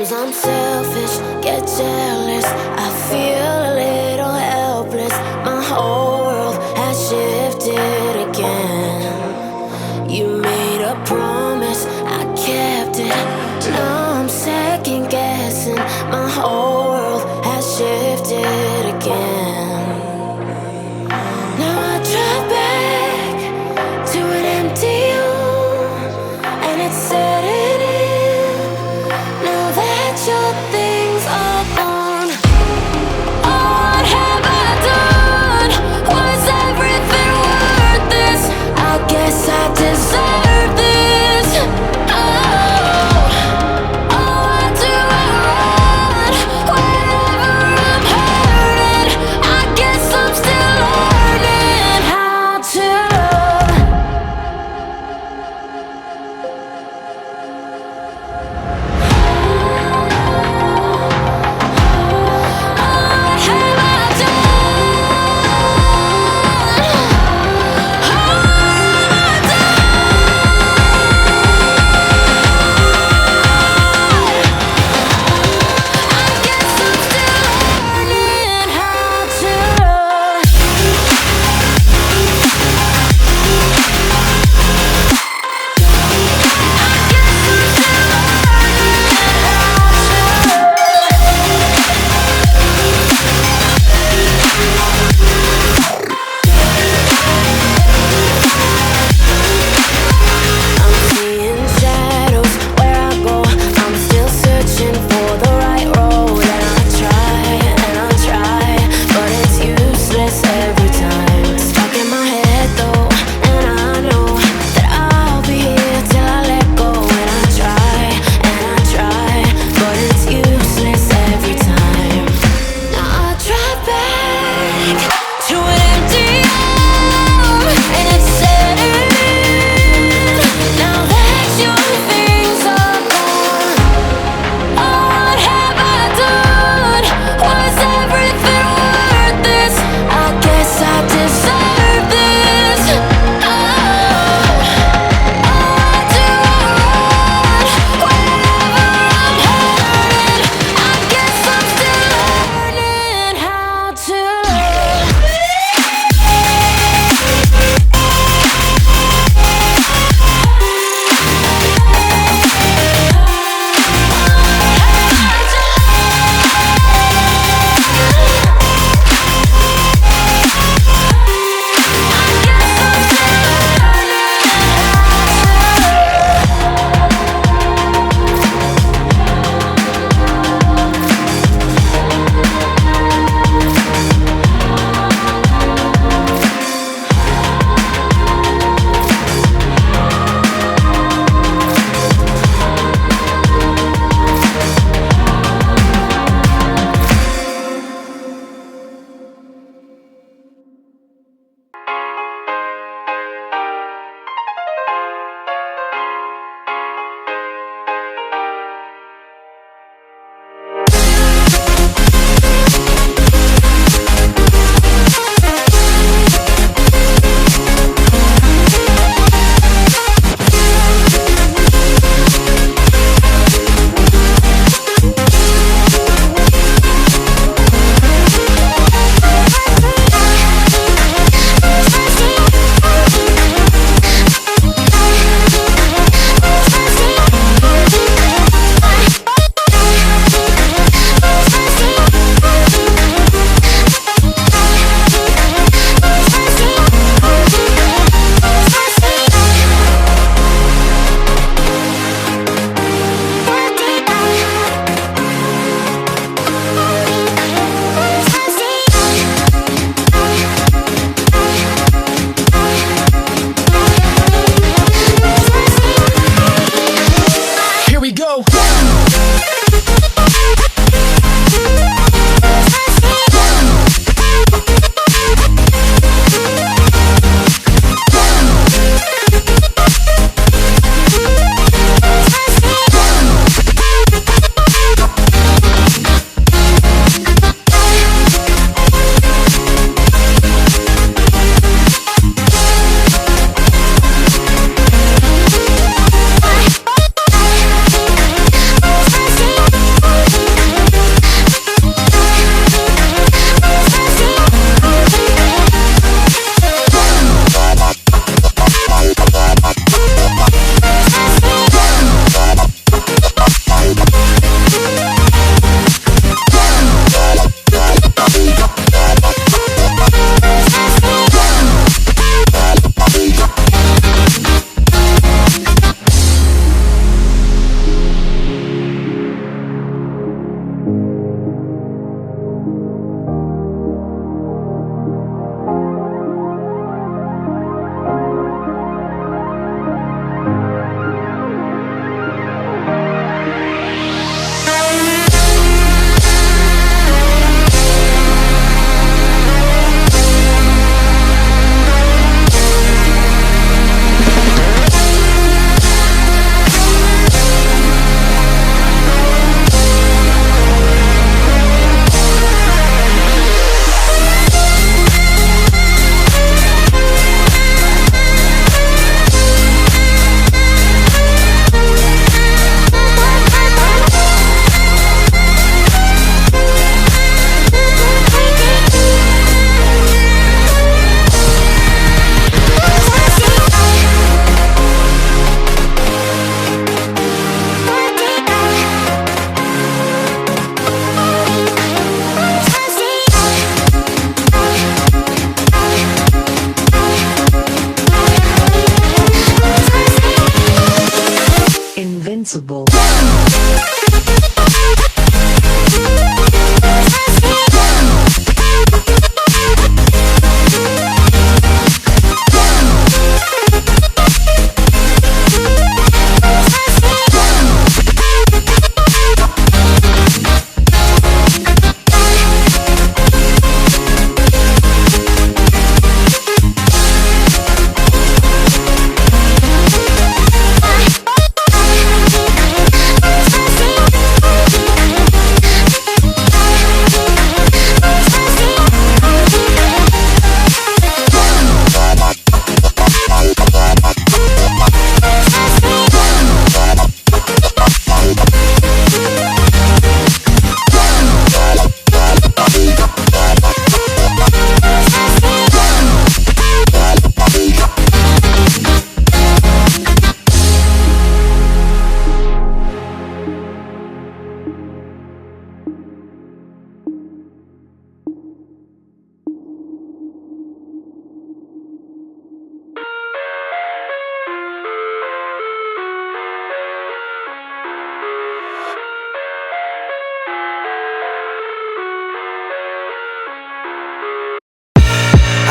Sometimes I'm selfish, get jealous. I feel a little helpless. My whole world has shifted again. You made a promise, I kept it. Now I'm second guessing. My whole world has shifted again. Now I drive back to an empty home, and it's setting in. Now that your things are gone, what have I done? Was everything worth this? I guess I deserve this. Why do I run whenever I'm hurting? I guess I'm still learning how to love. What have I done? I guess I'm still learning how to love. I'm seeing shadows where I go. I'm still searching for the right road, and I try, but it's useless every time. Stuck in my head though, and I know that I'll be here till I let go. And I try, but it's useless every time. Now I drive back to an empty home, and it's setting in. Now that your things are gone, what have I done? Was everything worth this? I guess I deserve this. Why do I run whenever I'm hurting? I guess I'm still learning how to love.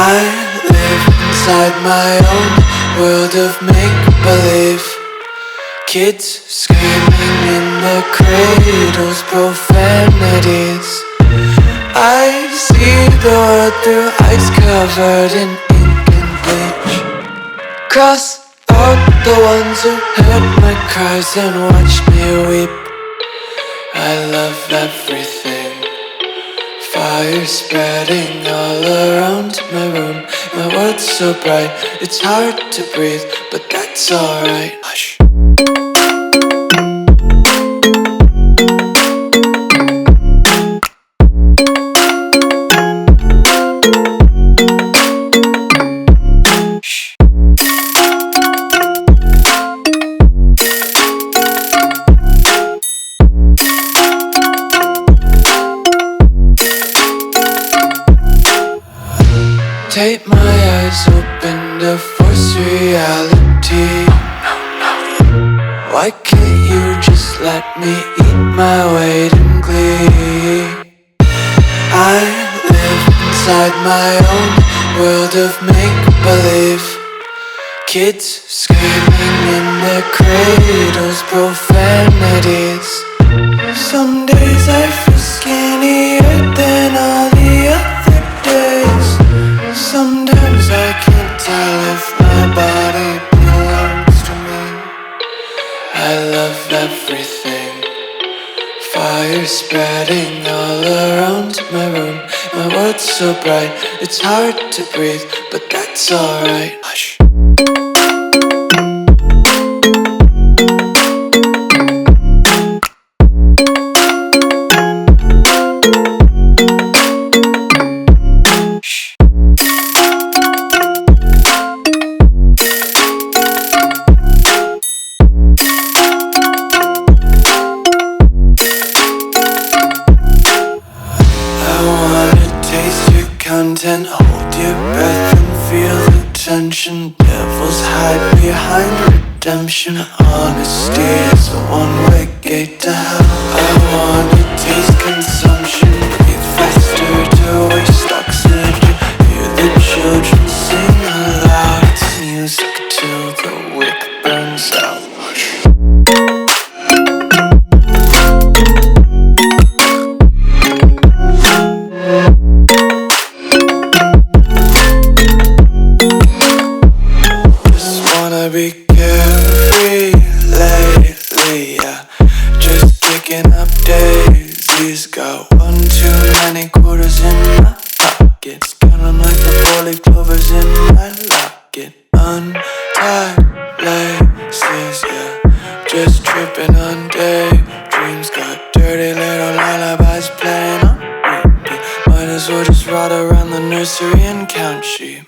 I live inside my own world of make-believe. Kids screaming in their cradles, profanities. I see the world through ice covered in ink and bleach. Cross out the ones who heard my cries and watched me weep. I love everything. Fire spreading all around my room. My world's so bright, it's hard to breathe, but that's alright. Hush. Tape my eyes open to force reality. Why can't you just let me eat my weight in glee? I live inside my own world of make-believe. Kids screaming in their cradles, profanities. Some days I feel skinnier than all the other days. Sometimes I can't tell if my body belongs to me. I love everything. Fire spreading all around my room. My world's so bright, it's hard to breathe, but that's alright. Hush. Content, hold your breath and feel the tension. Devils hide behind redemption. Honesty is a one-way gate to hell. I wanna taste consumption, breathe faster to waste oxygen. Hear the children sing aloud. It's music till the wick burns out. Be carefree lately, yeah. Just kicking up daisies. Got one too many quarters in my pockets. Counting like the four-leaf clovers in my locket. Untied laces, yeah. Just tripping on daydreams. Got dirty little lullabies playing on repeat. Might as well just ride around the nursery and count sheep.